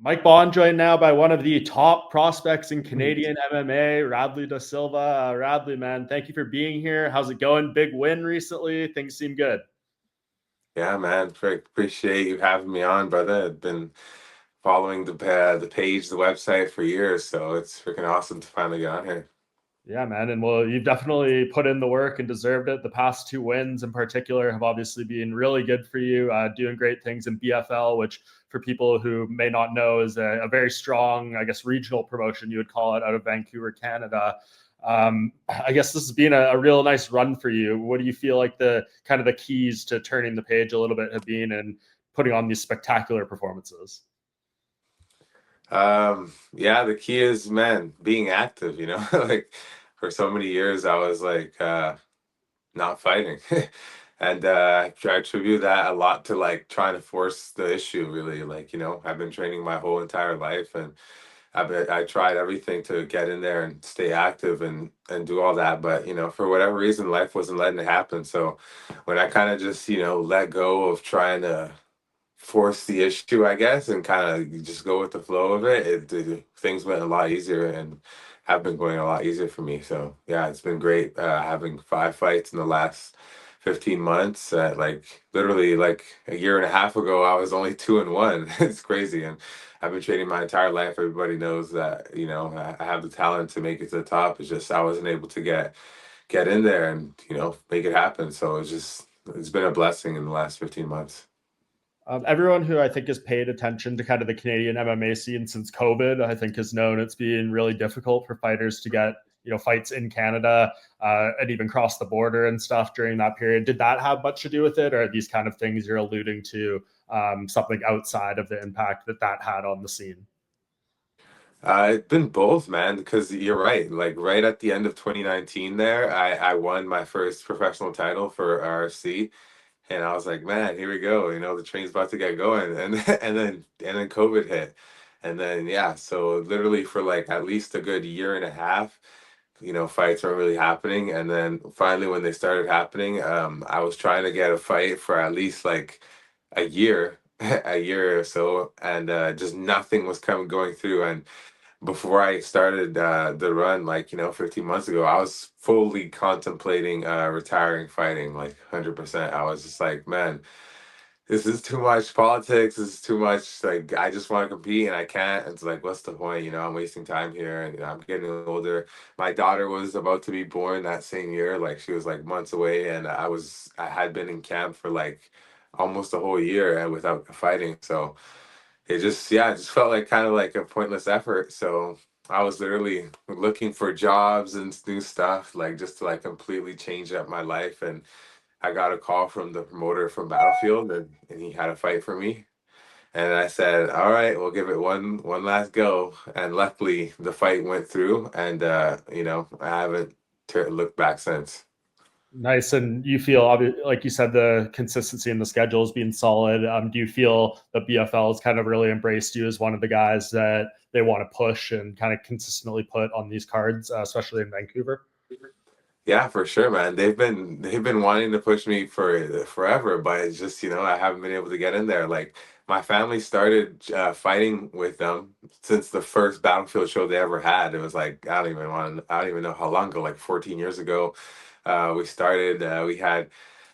Mike Bohn joined now by one of the top prospects in Canadian MMA, Radley da Silva. Radley, man, thank you for being here. How's it going? Big win recently. Things seem good. Yeah, man. Appreciate you having me on, brother. I've been following the page, the website for years, so it's freaking awesome to finally get on here. Yeah, man. And well, you've definitely put in the work and deserved it. The past two wins in particular have obviously been really good for you, doing great things in BFL, which for people who may not know is a very strong, I guess, regional promotion, you would call it, out of Vancouver, Canada. I guess this has been a real nice run for you. What do you feel like the kind of the keys to turning the page a little bit have been and putting on these spectacular performances? Yeah, the key is, man, being active, like for so many years I was like not fighting. And I attribute that a lot to like trying to force the issue, really. Like, I've been training my whole entire life, and I tried everything to get in there and stay active and do all that, but for whatever reason, life wasn't letting it happen. So when I kind of just let go of trying to force the issue, I guess, and kind of just go with the flow of things went a lot easier and have been going a lot easier for me. So yeah, it's been great having 5 fights in the last 15 months. Like literally like a year and a half ago, I was only 2-1. It's crazy. And I've been training my entire life. Everybody knows that, I have the talent to make it to the top. It's just I wasn't able to get in there and, make it happen. So it's been a blessing in the last 15 months. Everyone who I think has paid attention to kind of the Canadian MMA scene since COVID, I think has known it's been really difficult for fighters to get fights in Canada and even cross the border and stuff during that period. Did that have much to do with it, or are these kind of things you're alluding to something outside of the impact that had on the scene? It's been both, man, because you're right. Like right at the end of 2019 there, I won my first professional title for RFC. And I was like, man, here we go. The train's about to get going. And and then COVID hit. And then yeah, so literally for like at least a good year and a half, fights weren't really happening. And then finally when they started happening, I was trying to get a fight for at least like a year, a year or so, and just nothing was going through. And before I started the run, like 15 months ago, I was fully contemplating retiring fighting, like 100%. I was just like, man, this is too much politics. This is too much. Like, I just want to compete and I can't. It's like, what's the point? I'm wasting time here, and I'm getting older. My daughter was about to be born that same year. Like, she was like months away, and I had been in camp for like almost a whole year without fighting. So it just felt like kind of like a pointless effort. So I was literally looking for jobs and new stuff, like just to like completely change up my life. And I got a call from the promoter from Battlefield, and he had a fight for me. And I said, all right, we'll give it one last go. And luckily the fight went through, and I haven't looked back since. Nice. And you feel, like you said, the consistency in the schedule has been solid. Do you feel that BFL has kind of really embraced you as one of the guys that they want to push and kind of consistently put on these cards, especially in Vancouver? Yeah, for sure, man. They've been wanting to push me for forever, but it's just, I haven't been able to get in there. Like my family started fighting with them since the first Battlefield show they ever had. It was like I don't even know how long ago, like 14 years ago. We started. We had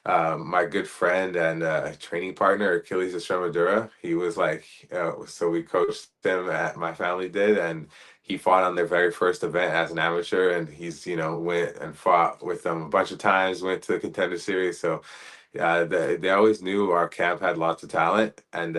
my good friend and training partner Achilles Estremadura. He was like, so we coached him. My family did, and he fought on their very first event as an amateur, and he's went and fought with them a bunch of times, went to the Contender series. So they always knew our camp had lots of talent, and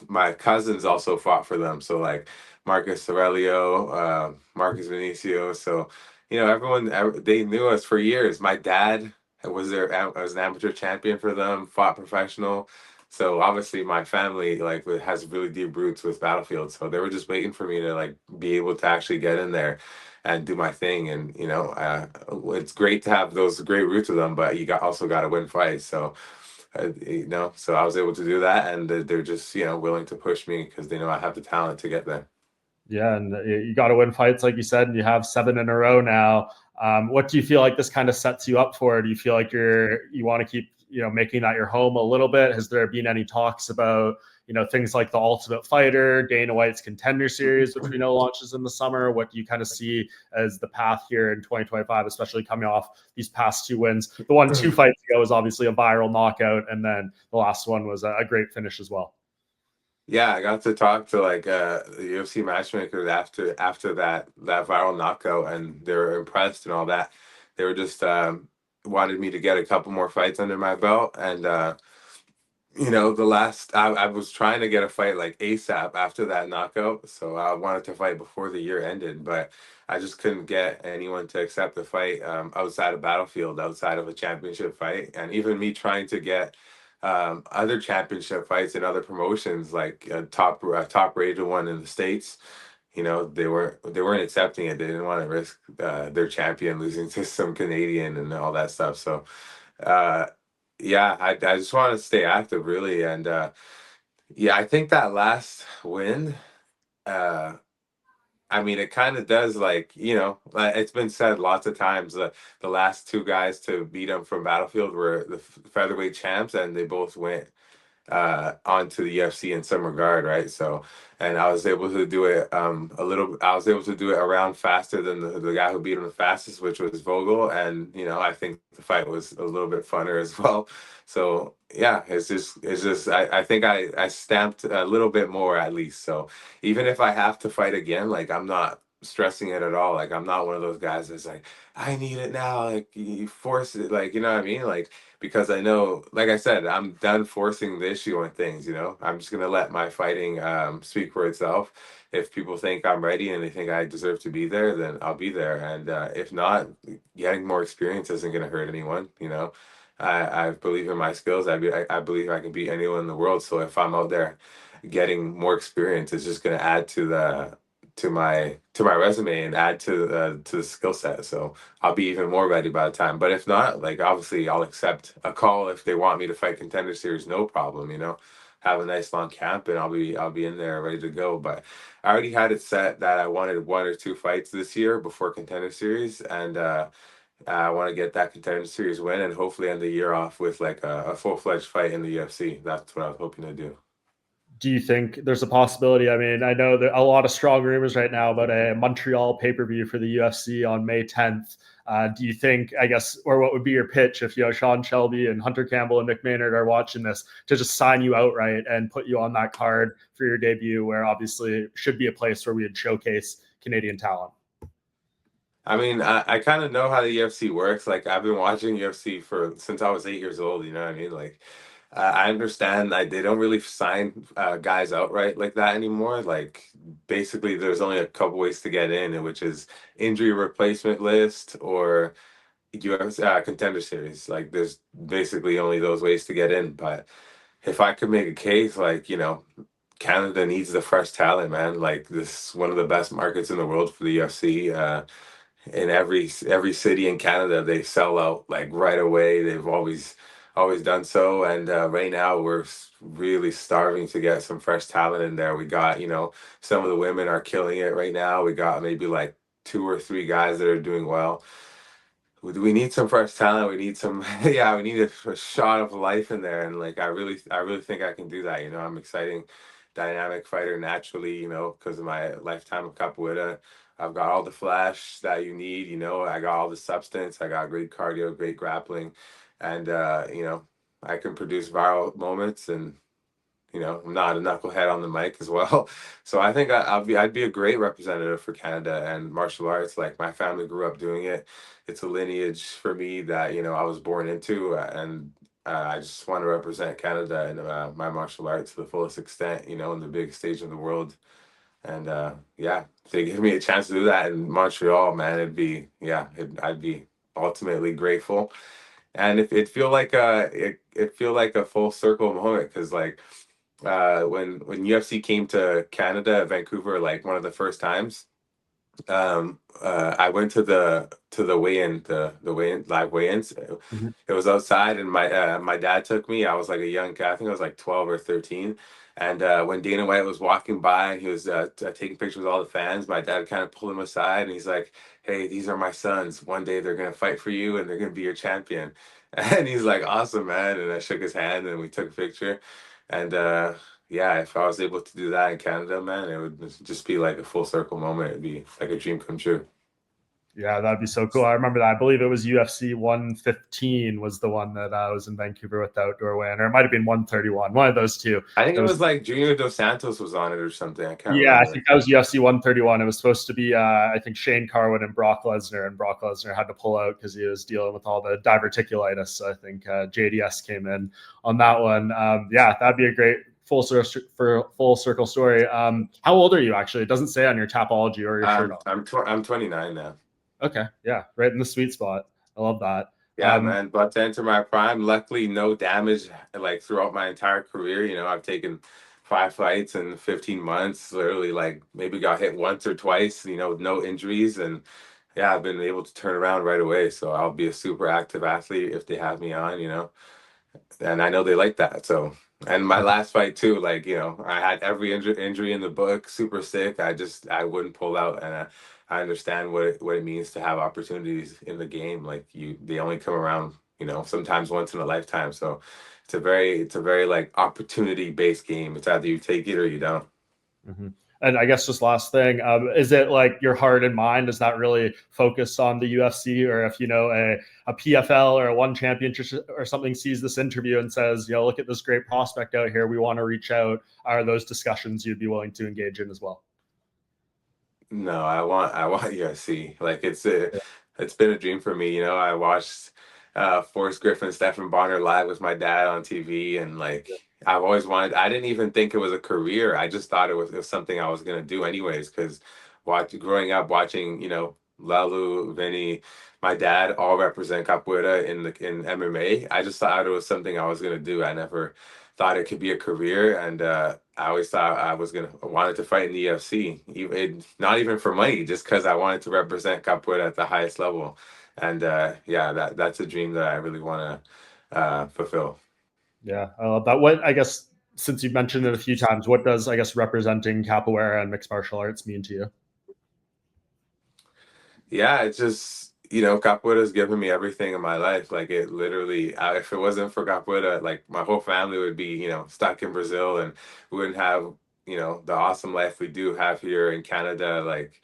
my cousins also fought for them. So like Marcus Aurelio, Marcus Vinicio. So they knew us for years. My dad was an amateur champion for them, fought professional. So obviously my family like has really deep roots with Battlefield. So they were just waiting for me to like be able to actually get in there and do my thing. And it's great to have those great roots with them, but also got to win fights. So so I was able to do that, and they're just willing to push me because they know I have the talent to get there. Yeah, and you got to win fights, like you said, and you have 7 in a row now. What do you feel like this kind of sets you up for? Do you feel like you want to keep making that your home a little bit? Has there been any talks about things like the Ultimate Fighter, Dana White's Contender Series, which we know launches in the summer? What do you kind of see as the path here in 2025, especially coming off these past 2 wins? The one 2 fights ago was obviously a viral knockout, and then the last one was a great finish as well. Yeah, I got to talk to like the UFC matchmakers after that viral knockout, and they were impressed and all that. They were just wanted me to get a couple more fights under my belt, and the last I was trying to get a fight like ASAP after that knockout, so I wanted to fight before the year ended, but I just couldn't get anyone to accept the fight outside of Battlefield, outside of a championship fight, and even me trying to get other championship fights in other promotions like a top rated one in the States. They weren't accepting it. They didn't want to risk their champion losing to some Canadian and all that stuff. So uh, yeah, I just want to stay active really, and yeah, I think that last win. Uh, I mean, it kind of does it's been said lots of times. The last 2 guys to beat him from Battlefield were the featherweight champs, and they both went onto the UFC in some regard, right? So, and I was able to do it I was able to do it around faster than the guy who beat him the fastest, which was Vogel, and I think the fight was a little bit funner as well. So yeah, it's just I think I stamped a little bit more at least. So even if I have to fight again, like I'm not stressing it at all. Like I'm not one of those guys that's like, I need it now, like you force it, like you know what I mean? Like because I know, like I said, I'm done forcing the issue on things. I'm just gonna let my fighting speak for itself. If people think I'm ready and they think I deserve to be there, then I'll be there. And if not, getting more experience isn't gonna hurt anyone. I believe in my skills. I believe I can beat anyone in the world. So if I'm out there getting more experience, it's just gonna add to my resume and add to the skill set. So I'll be even more ready by the time. But if not, like obviously I'll accept a call if they want me to fight Contender Series, no problem. Have a nice long camp and I'll be in there ready to go. But I already had it set that I wanted 1 or 2 fights this year before Contender Series, and I want to get that Contender Series win and hopefully end the year off with like a full-fledged fight in the UFC. That's what I was hoping to do. Do you think there's a possibility? I mean, I know there are a lot of strong rumors right now about a Montreal pay-per-view for the UFC on May 10th. Do you think, I guess, or what would be your pitch if Sean Shelby and Hunter Campbell and Nick Maynard are watching this, to just sign you outright and put you on that card for your debut, where obviously should be a place where we would showcase Canadian talent? I mean, I kind of know how the UFC works. Like I've been watching UFC for since I was 8 years old. You know what I mean? Like I understand that they don't really sign guys outright like that anymore. Like basically, there's only a couple ways to get in, which is injury replacement list or UFC Contender Series. Like there's basically only those ways to get in. But if I could make a case, like Canada needs the fresh talent, man. Like this is one of the best markets in the world for the UFC. In every city in Canada, they sell out like right away. They've always done so, and right now we're really starving to get some fresh talent in there. We got some of the women are killing it right now. We got maybe like 2 or 3 guys that are doing well. We need some fresh talent. We need some, yeah, we need a shot of life in there. And like, I really think I can do that. I'm exciting, dynamic fighter naturally, because of my lifetime of capoeira. I've got all the flash that you need, I got all the substance. I got great cardio, great grappling. And, I can produce viral moments, and I'm not a knucklehead on the mic as well. So I think I'd be a great representative for Canada and martial arts. Like my family grew up doing it. It's a lineage for me that I was born into, and I just want to represent Canada and my martial arts to the fullest extent. In the big stage of the world. And yeah, if they give me a chance to do that in Montreal, man, I'd be ultimately grateful. And if it feel like a full circle moment, because like when UFC came to Canada, Vancouver, like one of the first times, I went to the weigh-in, the weigh-in live weigh-ins. Mhm. It was outside, and my dad took me. I was like a young kid. I think I was like 12 or 13. And when Dana White was walking by and he was taking pictures with all the fans, my dad kind of pulled him aside and he's like, "Hey, these are my sons. One day they're gonna fight for you and they're gonna be your champion." And he's like, "Awesome, man." And I shook his hand and we took a picture. And yeah, if I was able to do that in Canada, man, it would just be like a full circle moment. It'd be like a dream come true. Yeah, that'd be so cool. I remember that. I believe it was UFC 115 was the one that was in Vancouver with the outdoor win, or it might have been 131. One of those two. I think It it was was like Junior Dos Santos was on it or something. I can't Yeah, I remember. think that was UFC 131. It was supposed to be, I think, Shane Carwin and Brock Lesnar had to pull out because he was dealing with all the diverticulitis. So I think JDS came in on that one. Yeah, that'd be a great full circle story. How old are you actually? It doesn't say on your Tapology or your shirt on. I'm 29 now. Okay, yeah, right in the sweet spot. I love that. Yeah, man. But to enter my prime, luckily no damage like throughout my entire career. You know, I've taken 5 fights in 15 months, literally like maybe got hit once or twice, you know, with no injuries. And yeah, I've been able to turn around right away. So I'll be a super active athlete if they have me on, you know. And I know they like that. So, and my last fight too, like, you know, I had every injury in the book, super sick. I wouldn't pull out, and I understand what it means to have opportunities in the game. Like they only come around, you know, sometimes once in a lifetime. So, it's a very like opportunity based game. It's either you take it or you don't. Mm-hmm. And I guess just last thing, is it like your heart and mind does not really focus on the UFC, or if a PFL or a one championship or something sees this interview and says, look at this great prospect out here, we want to reach out, are those discussions you'd be willing to engage in as well? No, I want UFC. Like Yeah. it's been a dream for me. You know, I watched Forrest Griffin, Stephen Bonner live with my dad on TV, and like I've always wanted. I didn't even think it was a career. I just thought it was something I was gonna do anyways. Because growing up watching, you know, Lalu, Vinny, my dad all represent capoeira in MMA. I just thought it was something I was gonna do. I never thought it could be a career, and I always thought I wanted to fight in the UFC, even not even for money, just because I wanted to represent capoeira at the highest level, and yeah, that's a dream that I really want to fulfill. Yeah, I love that. What, I guess, since you've mentioned it a few times, what does, I guess, representing capoeira and mixed martial arts mean to you? Yeah, it's just, you know, capoeira's given me everything in my life. Like it literally, if it wasn't for capoeira, like my whole family would be, you know, stuck in Brazil, and we wouldn't have, you know, the awesome life we do have here in Canada. Like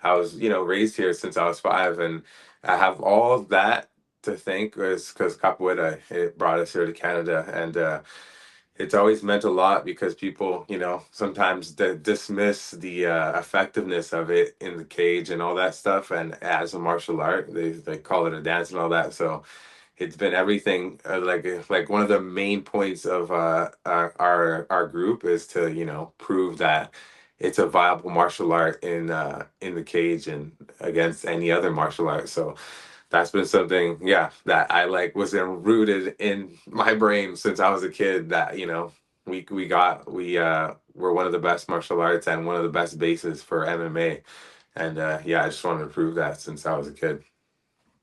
I was, you know, raised here since I was 5, and I have all of that to thank is because capoeira, it brought us here to Canada, and it's always meant a lot because people, you know, sometimes dismiss the effectiveness of it in the cage and all that stuff. And as a martial art, they call it a dance and all that. So it's been everything. Like one of the main points of our group is to, you know, prove that it's a viable martial art in the cage and against any other martial art. So that's been something, yeah, that I like was rooted in my brain since I was a kid. That, you know, we're one of the best martial arts and one of the best bases for MMA. And yeah, I just wanted to prove that since I was a kid.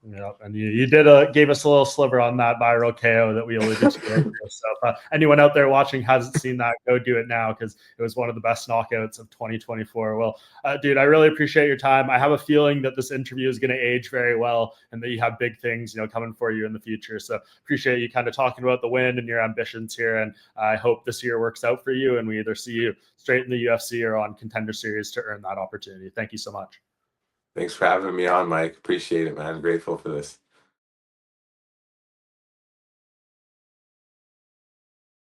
Yeah, and you gave us a little sliver on that viral KO that we alluded to earlier. So if anyone out there watching hasn't seen that, go do it now because it was one of the best knockouts of 2024. Well, dude, I really appreciate your time. I have a feeling that this interview is going to age very well and that you have big things, coming for you in the future. So appreciate you kind of talking about the win and your ambitions here. And I hope this year works out for you and we either see you straight in the UFC or on Contender Series to earn that opportunity. Thank you so much. Thanks for having me on, Mike. Appreciate it, man. I'm grateful for this.